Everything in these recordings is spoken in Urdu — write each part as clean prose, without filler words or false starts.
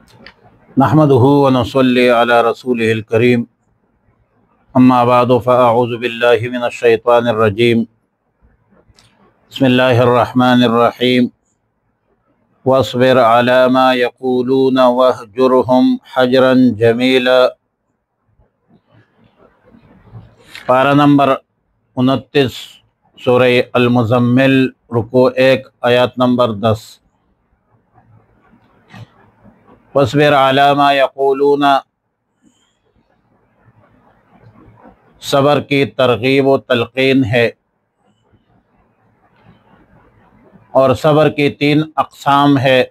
نحمده ونصلي على رسوله الكريم اما بعد فاعوذ بالله من الشيطان الرجيم بسم الله الرحمن الرحيم واصبر على ما يقولون واهجرهم حجرا جميلا۔ پارہ نمبر 29 سورہ المزمل، رکوع 1 آیات نمبر 10۔ واصبر علی ما یقولون، صبر کی ترغیب و تلقین ہے، اور صبر کی 3 اقسام ہے: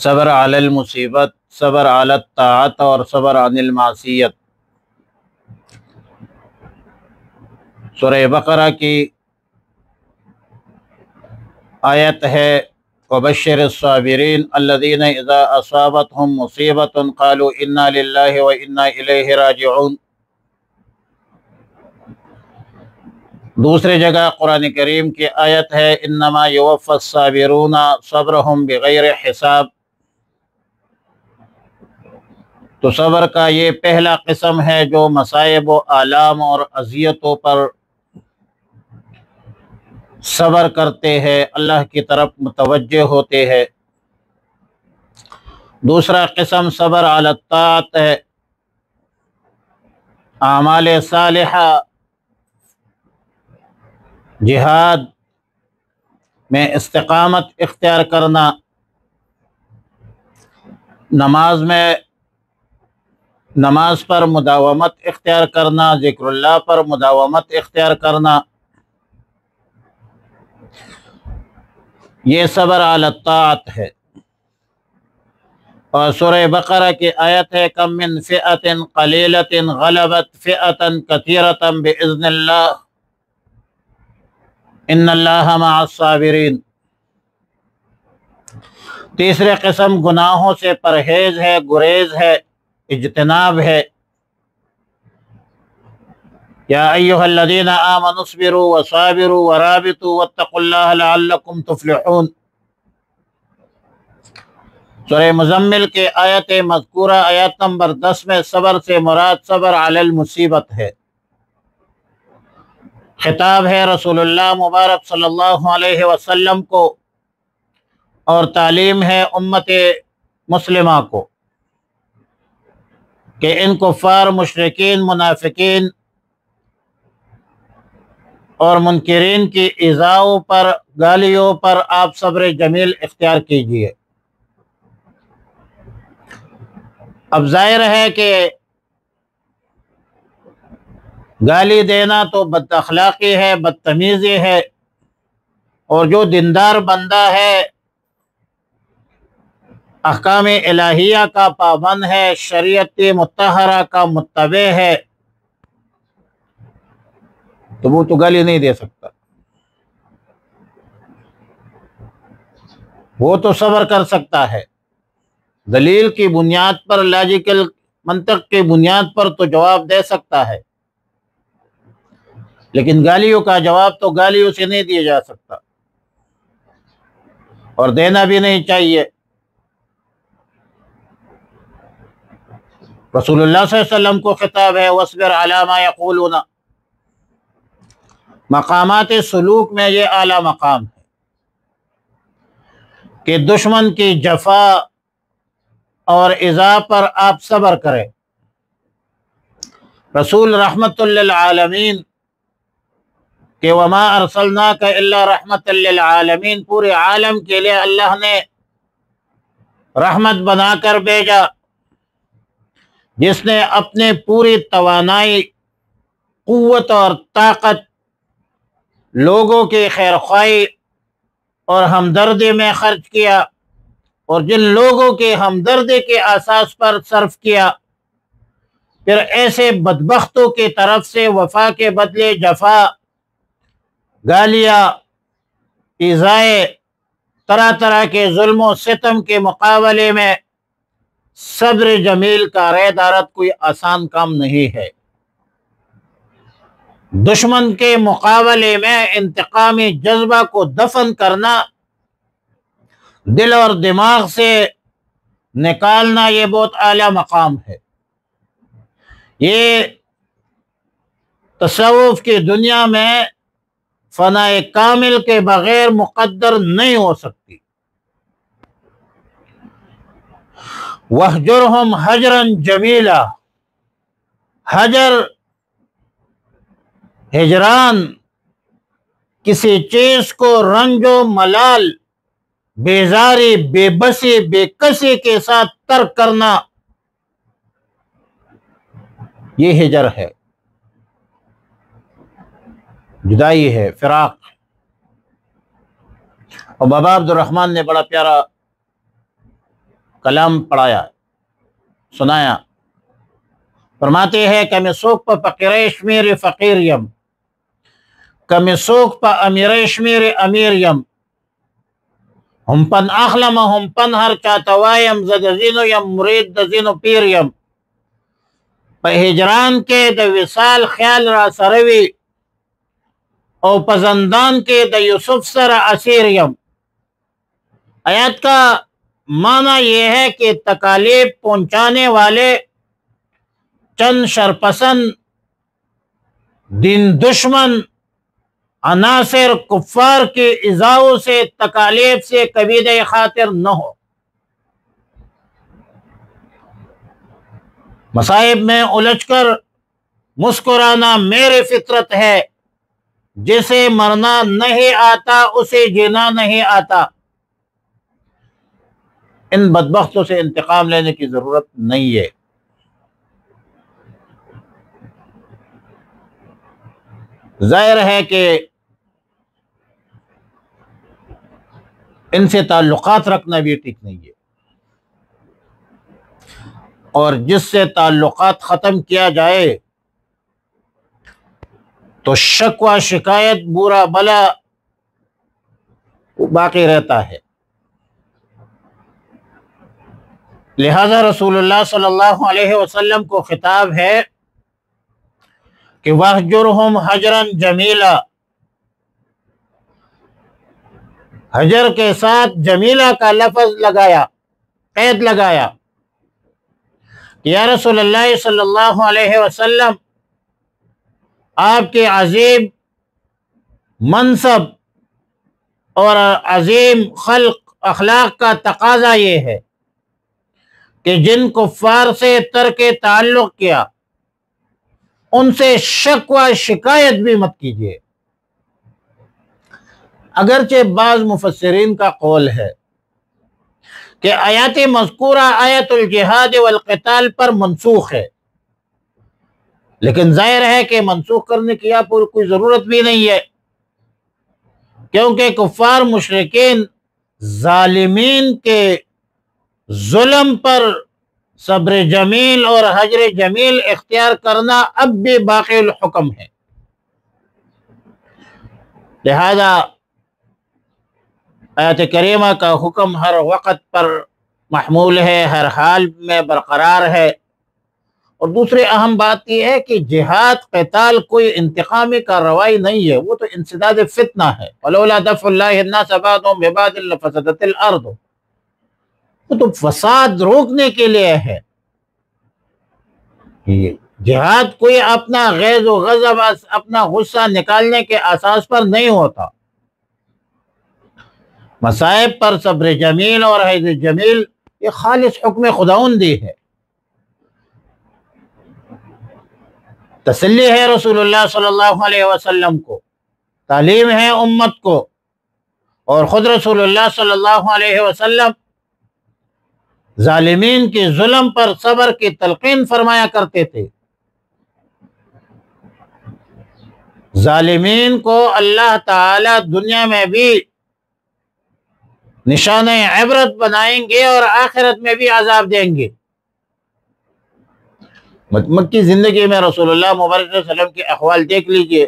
صبر علی المصیبت، صبر علی الطاعت، اور صبر عن المعصیت۔ سورہ بقرہ کی آیت ہے وَبَشِّرِ الصَّابِرِينَ الَّذِينَ إِذَا أَصَابَتْهُمْ مُصِيبَةٌ قَالُوا إِنَّا لِلَّهِ وَإِنَّا إِلَيْهِ رَاجِعُونَ۔ دوسری جگہ قرآن کریم کی آیت ہے إِنَّمَا يُوَفَّى الصَّابِرُونَ صَبْرَهُمْ بِغَيْرِ حساب۔ تو صبر کا یہ پہلا قسم ہے جو مصائب و آلام اور اذیتوں پر صبر کرتے ہیں، اللہ کی طرف متوجہ ہوتے ہیں۔ دوسرا قسم صبر علی الطاعت ہے، اعمال صالحہ، جہاد میں استقامت اختیار کرنا، نماز پر مداومت اختیار کرنا، ذکر اللہ پر مداومت اختیار کرنا، یہ صبر علی الطاعت ہے۔ اور سورہ بقرہ کی آیت ہے کم من فئۃ قلیلۃ غلبت فئۃ کثیرۃ باذن اللہ ان اللہ مع الصابرین۔ تیسری قسم گناہوں سے پرہیز ہے، گریز ہے، اجتناب ہے۔ یا ایھا الذین آمنوا اصبروا وصابروا ورابطوا واتقوا اللہ لعلکم تفلحون۔ سورہ مزمل کے آیت مذکورہ آیت نمبر 10 میں صبر سے مراد صبر علی المصیبت ہے۔ خطاب ہے رسول اللہ مبارک صلی اللہ علیہ وسلم کو، اور تعلیم ہے امت مسلمہ کو کہ ان کفار، مشرکین، منافقین اور منکرین کی ایذاؤں پر، گالیوں پر آپ صبر جمیل اختیار کیجئے۔ اب ظاہر ہے کہ گالی دینا تو بد اخلاقی ہے، بدتمیزی ہے، اور جو دیندار بندہ ہے، احکام الہیہ کا پابند ہے، شریعت مطہرہ کا متبع ہے، تو وہ تو گالی نہیں دے سکتا، وہ تو صبر کر سکتا ہے، دلیل کی بنیاد پر، لاجیکل منطق کی بنیاد پر تو جواب دے سکتا ہے، لیکن گالیوں کا جواب تو گالیوں سے نہیں دیا جا سکتا، اور دینا بھی نہیں چاہیے۔ رسول اللہ صلی اللہ علیہ وسلم کو خطاب ہے وَاصْبِرْ عَلَىٰ مَا يَقُولُونَ۔ مقامات سلوک میں یہ اعلیٰ مقام ہے کہ دشمن کی جفا اور ایذا پر آپ صبر کریں۔ رسول رحمت للعالمین کہ وما ارسلناک الا رحمت للعالمین، پورے عالم کے لیے اللہ نے رحمت بنا کر بھیجا، جس نے اپنے پوری توانائی، قوت اور طاقت لوگوں کی خیرخواہی اور ہمدردی میں خرچ کیا، اور جن لوگوں کے ہمدردی کے اساس پر صرف کیا، پھر ایسے بدبختوں کی طرف سے وفا کے بدلے جفا، گالیاں، ایذائے، طرح طرح کے ظلم و ستم کے مقابلے میں صبر جمیل کا ردارت کوئی آسان کام نہیں ہے۔ دشمن کے مقابلے میں انتقامی جذبہ کو دفن کرنا دل اور دماغ سے نکالنا یہ بہت اعلیٰ مقام ہے. یہ تصوف کی دنیا میں فنائے کامل کے بغیر مقدر نہیں ہو سکتی. وَاهْجُرْهُمْ هَجْرًا جَمِيلًا، ہجر، ہجران، کسی چیز کو رنج و ملال، بیزاری، بے بسی، بے کسی کے ساتھ ترک کرنا، یہ ہجر ہے، جدائی ہے، فراق. اور بابا عبدالرحمن نے بڑا پیارا کلام پڑھایا، سنایا. فرماتے ہیں کمی سوک پا فقیریش میرے فقیر یم، کمی سوک پا امیریش میرے امیر یم، ہم پن اخلم ہم پن ہر چاتوایم زدزینو یم مرید دزینو پیر یم. پا ہجران کے دا وصال خیال را سروی، او پا زندان کے دا یوسف سر اسیر یم. آیات کا معنی یہ ہے کہ تکالیف پہنچانے والے چند شرپسند دین دشمن عناصر کفار کے ایذاؤں سے، تکالیف سے کبھی دے خاطر نہ ہو. مصائب میں الجھ کر مسکرانا میری فطرت ہے، جسے مرنا نہیں آتا اسے جینا نہیں آتا. ان بدبختوں سے انتقام لینے کی ضرورت نہیں ہے. ظاہر ہے کہ ان سے تعلقات رکھنا بھی ٹھیک نہیں ہے، اور جس سے تعلقات ختم کیا جائے تو شکوہ شکایت برا بلا باقی رہتا ہے. لہذا رسول اللہ صلی اللہ علیہ وسلم کو خطاب ہے کہ وَاهْجُرْهُمْ هَجْرًا جَمِيلًا، حجر کے ساتھ جمیلہ کا لفظ لگایا، قید لگایا. یا رسول اللہ صلی اللہ علیہ وسلم، آپ کے عظیم منصب اور عظیم خلق اخلاق کا تقاضا یہ ہے کہ جن کفار سے ترک تعلق کیا ان سے شکوہ شکایت بھی مت کیجیے. اگرچہ بعض مفسرین کا قول ہے کہ آیات مذکورہ آیت الجہاد والقتال پر منسوخ ہے، لیکن ظاہر ہے کہ منسوخ کرنے کی آپ کو کوئی ضرورت بھی نہیں ہے، کیونکہ کفار مشرکین ظالمین کے ظلم پر صبر جمیل اور حجر جمیل اختیار کرنا اب بھی باقی الحکم ہے. لہذا آیت کریمہ کا حکم ہر وقت پر محمول ہے، ہر حال میں برقرار ہے. اور دوسری اہم بات یہ ہے کہ جہاد قتال کوئی انتقامی کارروائی نہیں ہے، وہ تو انسداد فتنہ ہے. وَلَوْلَا دَفْعُ اللَّهِ النَّاسَ بَعْضَهُم بِبَعْضٍ لَفَسَدَتِ الْأَرْضُ، وہ تو فساد روکنے کے لیے ہے. جہاد کوئی اپنا غیظ و غضب، اپنا غصہ نکالنے کے اساس پر نہیں ہوتا. مصائب پر صبر جمیل اور حجر جمیل یہ خالص حکم خداوندی ہے، تسلی ہے رسول اللہ صلی اللہ علیہ وسلم کو، تعلیم ہے امت کو. اور خود رسول اللہ صلی اللہ علیہ وسلم ظالمین کے ظلم پر صبر کی تلقین فرمایا کرتے تھے. ظالمین کو اللہ تعالی دنیا میں بھی نشان عبرت بنائیں گے اور آخرت میں بھی عذاب دیں گے. مکی زندگی میں رسول اللہ مبارک صلی اللہ علیہ وسلم کے احوال دیکھ لیجئے،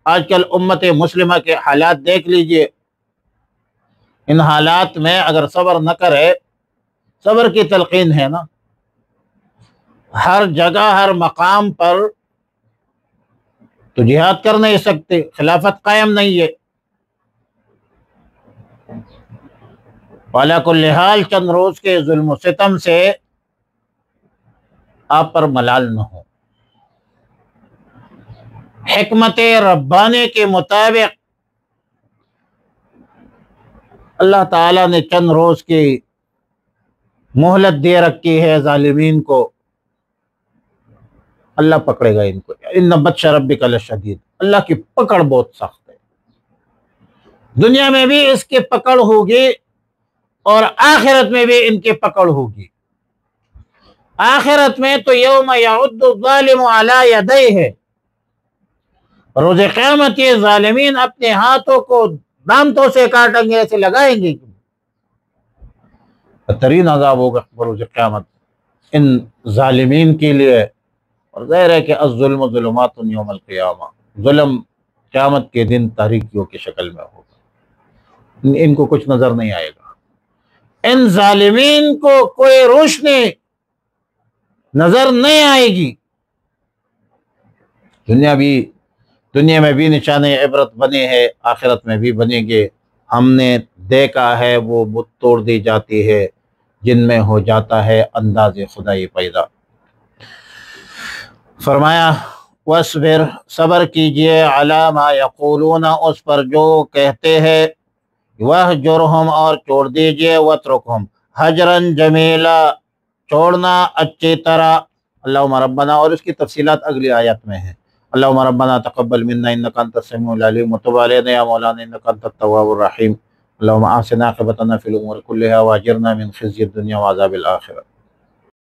آج کل امت مسلمہ کے حالات دیکھ لیجئے. ان حالات میں اگر صبر نہ کرے، صبر کی تلقین ہے نا، ہر جگہ ہر مقام پر تو جہاد کر نہیں سکتے، خلافت قائم نہیں ہے. وعلی کل حال چند روز کے ظلم و ستم سے آپ پر ملال نہ ہو۔ حکمت ربانی کے مطابق اللہ تعالیٰ نے چند روز کی مہلت دے رکھی ہے ظالمین کو، اللہ پکڑے گا ان کو۔ ان بطش ربک لشدید، اللہ کی پکڑ بہت سخت ہے، دنیا میں بھی اس کی پکڑ ہوگی اور آخرت میں بھی ان کی پکڑ ہوگی۔ آخرت میں تو یوم یعد الظالم علی یدیہ، روز قیامت یہ ظالمین اپنے ہاتھوں کو دامتوں سے کاٹیں گے، ایسے لگائیں گے۔ بدترین عذاب ہوگا روز قیامت ان ظالمین کے لیے۔ اور ظاہر ہے کہ الظلم ظلمات یوم القیامہ، ظلم قیامت کے دن تاریکیوں کی شکل میں ہوگا، ان کو کچھ نظر نہیں آئے گا، ان ظالمین کو کوئی روشنی نظر نہیں آئے گی۔ دنیا میں بھی نشانے عبرت بنے ہیں، آخرت میں بھی بنے گے۔ ہم نے دیکھا ہے وہ بت توڑ دی جاتی ہے جن میں ہو جاتا ہے انداز خدائی پیدا۔ فرمایا وَاصْبِرْ، صبر کیجئے، عَلَىٰ مَا يَقُولُونَ، اس پر جو کہتے ہیں، وَاهْجُرْهُمْ، اور چھوڑ دیجئے، وَاتْرُكْهُمْ حَجْرًا جَمِيلًا، چھوڑنا اچھی طرح۔ اللہم ربنا، اور اس کی تفصیلات اگلی آیت میں ہیں۔ اللہم ربنا تقبل منا انک انت السمیع العلیم وتب علینا یا مولانا انک انت التواب الرحیم۔ اللہم احسن عاقبتنا فی الامور کلها واجرنا من خزي الدنیا وعذاب الآخرہ۔